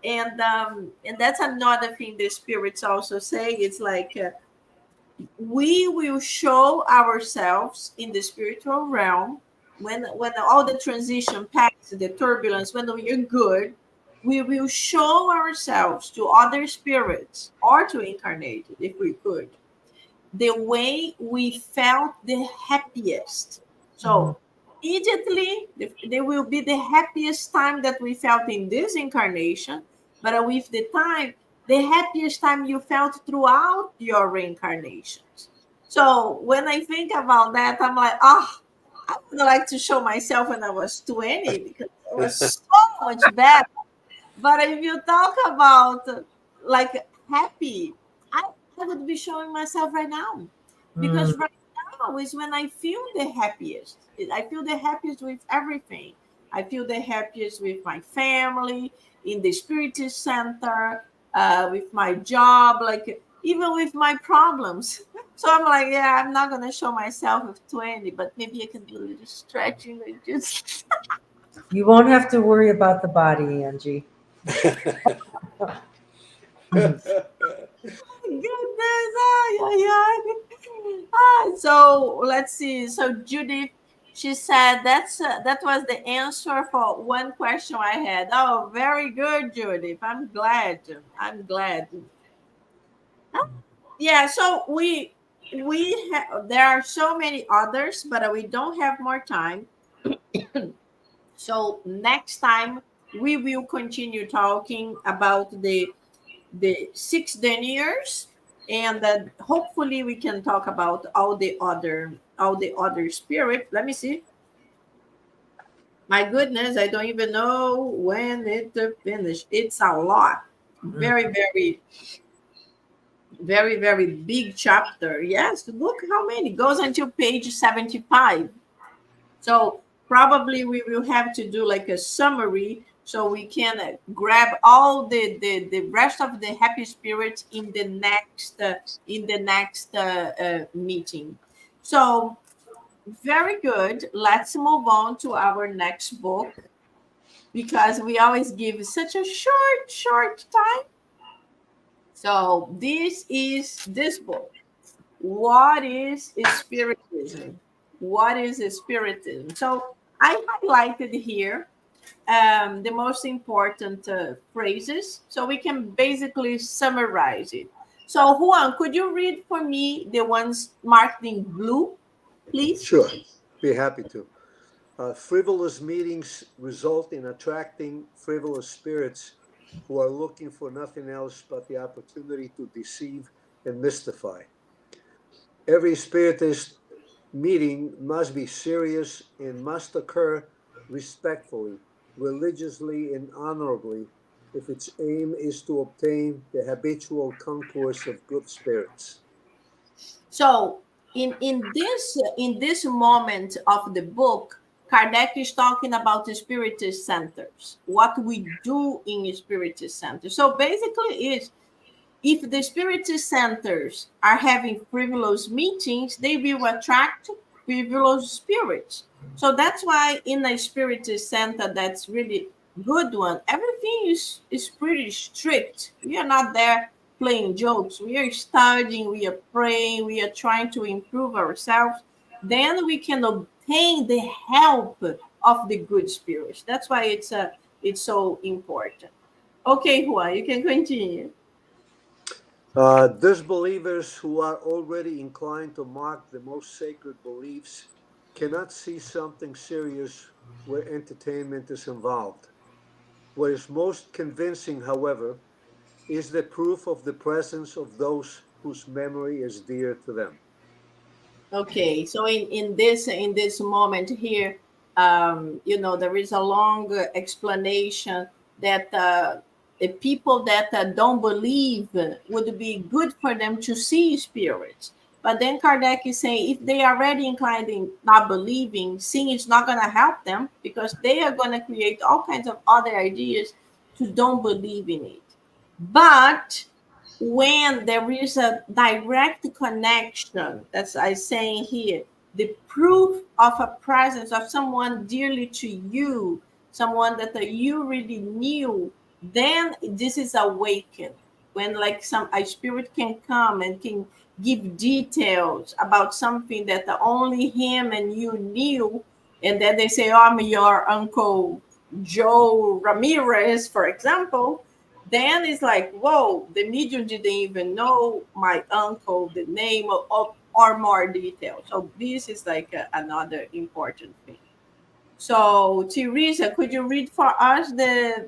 and that's another thing the spirits also say. It's like we will show ourselves in the spiritual realm when all the transition passes, the turbulence, when we're good, we will show ourselves to other spirits or to incarnated, if we could, the way we felt the happiest. So immediately, there will be the happiest time that we felt in this incarnation, but with the time, the happiest time you felt throughout your reincarnations. So when I think about that, I'm like, I would like to show myself when I was 20 because it was so much better. But if you talk about like happy, I would be showing myself right now because right now is when I feel the happiest. I feel the happiest with everything. I feel the happiest with my family, in the Spiritist Center, with my job, like even with my problems. So I'm like, yeah, I'm not gonna show myself with 20, but maybe I can do a little stretching, like just You won't have to worry about the body, Angie. goodness. So let's see. So Judith, she said that was the answer for one question I had. Oh, very good, Judith. I'm glad. I'm glad. Yeah. So there are so many others, but we don't have more time. So next time we will continue talking about the 6 deniers, and hopefully we can talk about all the other spirit. Let me see. My goodness, I don't even know when it finished. It's a lot. Very, very, very, very big chapter. Yes, look how many goes until page 75. So probably we will have to do like a summary so we can grab all the rest of the happy spirits in the next meeting. So very good. Let's move on to our next book because we always give such a short time. So this is this book. What is spiritism? What is spiritism? So I highlighted here the most important phrases so we can basically summarize it. So Juan, could you read for me the ones marked in blue, please? Sure, be happy to. Frivolous meetings result in attracting frivolous spirits who are looking for nothing else but the opportunity to deceive and mystify. Every spiritist meeting must be serious and must occur respectfully, religiously, and honorably if its aim is to obtain the habitual concourse of good spirits. So in this moment of the book, Kardec is talking about the spiritist centers, what we do in spiritist centers. So basically, is if the spiritist centers are having frivolous meetings, they will attract frivolous spirits. So that's why in a spiritist center that's really good one, everything is pretty strict. We are not there playing jokes. We are studying, we are praying, we are trying to improve ourselves. Then we can obtain the help of the good spirits. That's why it's so important. Okay, Juan, you can continue. Those believers who are already inclined to mock the most sacred beliefs cannot see something serious where entertainment is involved. What is most convincing, however, is the proof of the presence of those whose memory is dear to them. Okay, so in this moment here, there is a long explanation that the people that don't believe would be good for them to see spirits. But then Kardec is saying if they are already inclined in not believing, seeing is not going to help them because they are going to create all kinds of other ideas to don't believe in it. But when there is a direct connection, that's I saying here, the proof of a presence of someone dearly to you, someone that you really knew, then this is awakened. When like a spirit can come and can give details about something that only him and you knew, And then they say, oh, I'm your Uncle Joe Ramirez, for example. Then it's like, whoa, the medium didn't even know my uncle, the name of or more details. So this is like another important thing. So Teresa, could you read for us the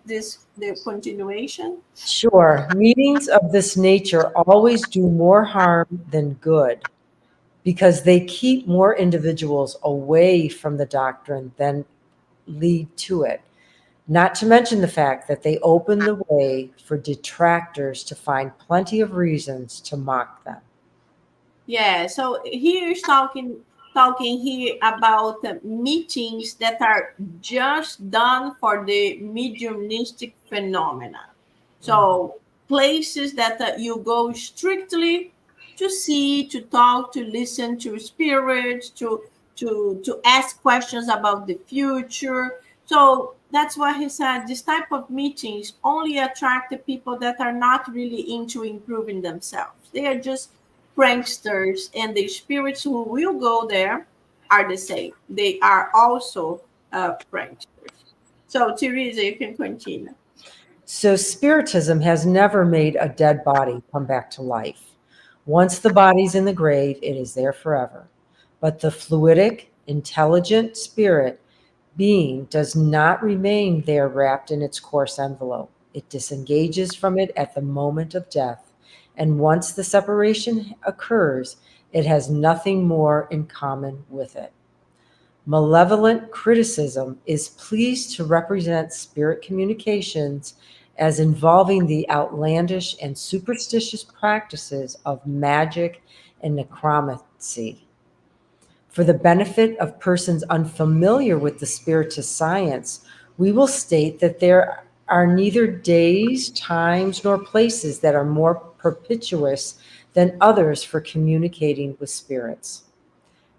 continuation? Sure. Meetings of this nature always do more harm than good because they keep more individuals away from the doctrine than lead to it. Not to mention the fact that they open the way for detractors to find plenty of reasons to mock them. Yeah, so here is talking here about meetings that are just done for the mediumistic phenomena. So places that you go strictly to see, to talk, to listen to spirits, to ask questions about the future. So that's why he said this type of meetings only attract the people that are not really into improving themselves. They are just pranksters, and the spirits who will go there are the same. They are also pranksters. So, Teresa, you can continue. So, Spiritism has never made a dead body come back to life. Once the body's in the grave, it is there forever. But the fluidic, intelligent spirit being does not remain there wrapped in its coarse envelope. It disengages from it at the moment of death. And once the separation occurs, it has nothing more in common with it. Malevolent criticism is pleased to represent spirit communications as involving the outlandish and superstitious practices of magic and necromancy. For the benefit of persons unfamiliar with the Spiritist science, we will state that there are neither days, times, nor places that are more propitious than others for communicating with spirits.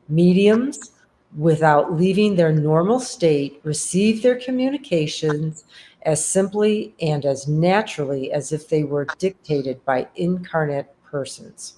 Mediums, without leaving their normal state, receive their communications as simply and as naturally as if they were dictated by incarnate persons.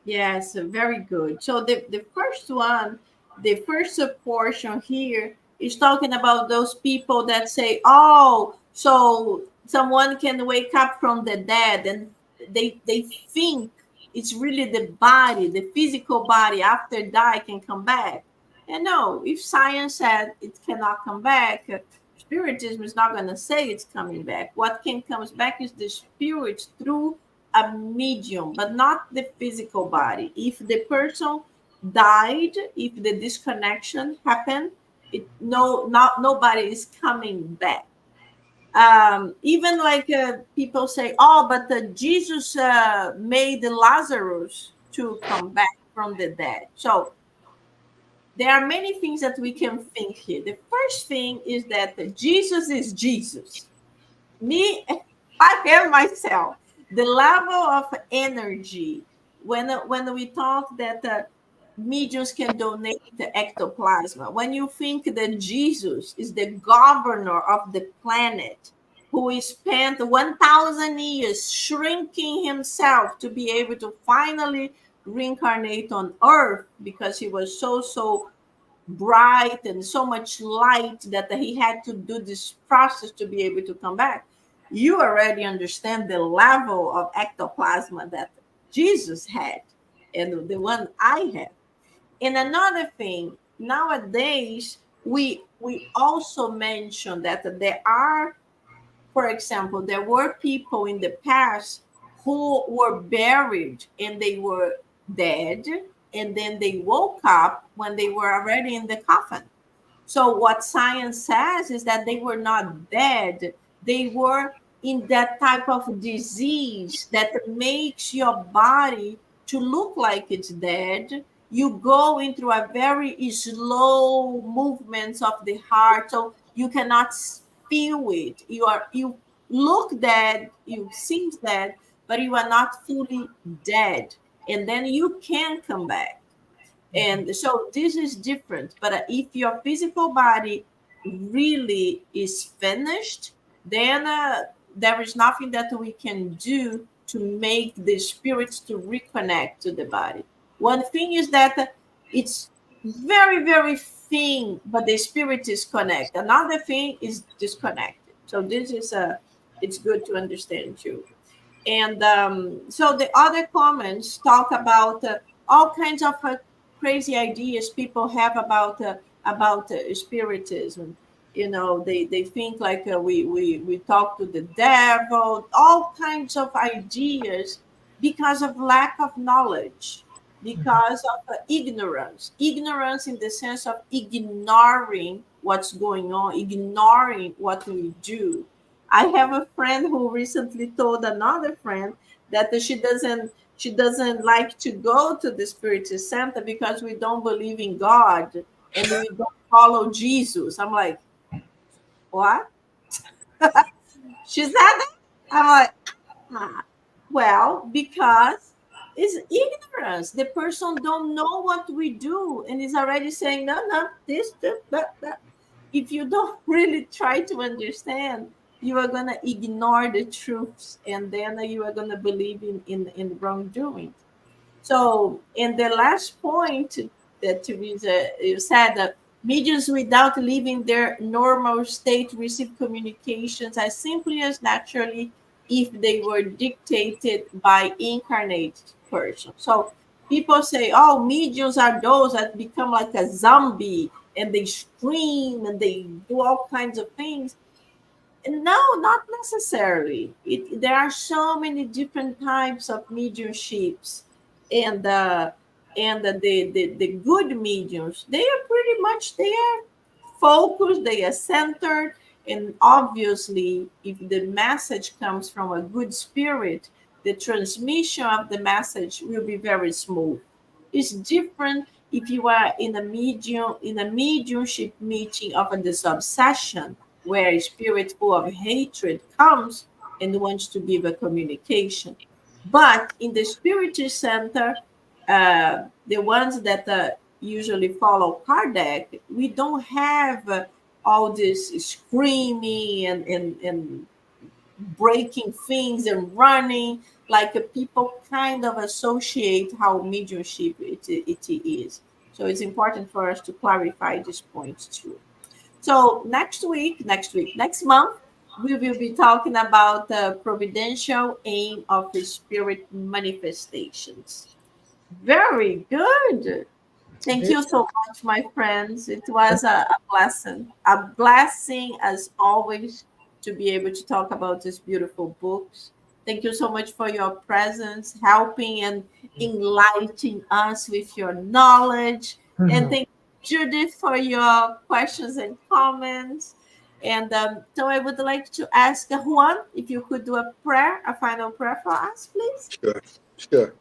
Yes, very good. So the first one, the first portion here is talking about those people that say, "Oh, so someone can wake up from the dead," and they think it's really the body, the physical body after die can come back. And no, if science said it cannot come back, spiritism is not going to say it's coming back. What can comes back is the spirit through a medium, but not the physical body. If the person died, if the disconnection happened, it no not nobody is coming back. Even like people say, oh, but Jesus made Lazarus to come back from the dead. So there are many things that we can think here. The first thing is that Jesus is Jesus. Me, I am myself. The level of energy when we talk that mediums can donate the ectoplasma. When you think that Jesus is the governor of the planet, who spent 1,000 years shrinking himself to be able to finally reincarnate on Earth because he was so bright and so much light that he had to do this process to be able to come back, you already understand the level of ectoplasma that Jesus had and the one I have. And another thing, nowadays we also mention that there are, for example, there were people in the past who were buried and they were dead, and then they woke up when they were already in the coffin. So, what science says is that they were not dead, they were in that type of disease that makes your body to look like it's dead. You go into a very slow movements of the heart, so you cannot feel it. You look dead, you seem dead, but you are not fully dead, and then you can come back. And so this is different. But if your physical body really is finished, then there is nothing that we can do to make the spirits to reconnect to the body. One thing is that it's very, very thing, but the spirit is connected. Another thing is disconnected. So this is it's good to understand too. And so the other comments talk about all kinds of crazy ideas people have about spiritism. You know, they think like we talk to the devil, all kinds of ideas because of lack of knowledge, because of ignorance in the sense of ignoring what's going on, ignoring what we do. I have a friend who recently told another friend that she doesn't like to go to the Spiritist Center because we don't believe in God and we don't follow Jesus. I'm like, what? She said that? I'm like, ah. Well, because it's ignorance. The person don't know what we do and is already saying, no, no, this, that. If you don't really try to understand, you are going to ignore the truths, and then you are going to believe in wrongdoing. So, in the last point that Teresa said, that mediums without leaving their normal state receive communications as simply as naturally if they were dictated by incarnate person. So, people say, oh, mediums are those that become like a zombie and they scream and they do all kinds of things. No, not necessarily. There are so many different types of mediumships, and the good mediums, they are pretty much, they are focused, they are centered, and obviously, if the message comes from a good spirit, the transmission of the message will be very smooth. It's different if you are in a mediumship meeting of a disobsession where a spirit full of hatred comes and wants to give a communication. But in the Spiritist Center, the ones that usually follow Kardec, we don't have all this screaming and breaking things and running like people kind of associate how mediumship it is. So it's important for us to clarify these points too. So next month, we will be talking about the providential aim of the spirit manifestations. Very good. Thank you so much, my friends. It was a blessing as always to be able to talk about these beautiful books. Thank you so much for your presence, helping and enlightening us with your knowledge. And Mhm. thank you, Judith, for your questions and comments. And so I would like to ask Juan if you could do a prayer, a final prayer for us, please. Sure, sure.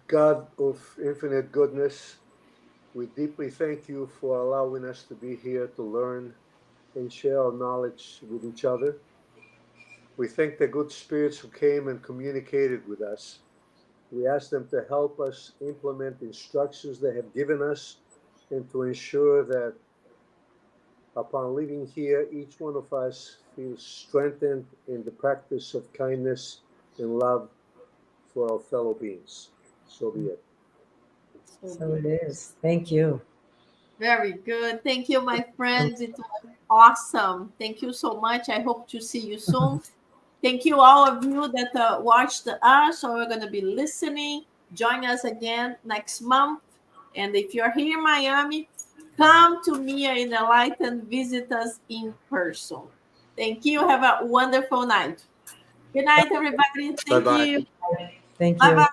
God of infinite goodness, we deeply thank you for allowing us to be here to learn and share our knowledge with each other. We thank the good spirits who came and communicated with us. We ask them to help us implement instructions they have given us and to ensure that upon leaving here, each one of us feels strengthened in the practice of kindness and love for our fellow beings. So be it. So it is. Thank you. Very good. Thank you, my friends. It was awesome. Thank you so much. I hope to see you soon. Thank you, all of you that watched us or are going to be listening. Join us again next month. And if you're here in Miami, come to Mia in the Light and visit us in person. Thank you. Have a wonderful night. Good night, everybody. Thank Bye-bye. you. Thank Bye you. bye.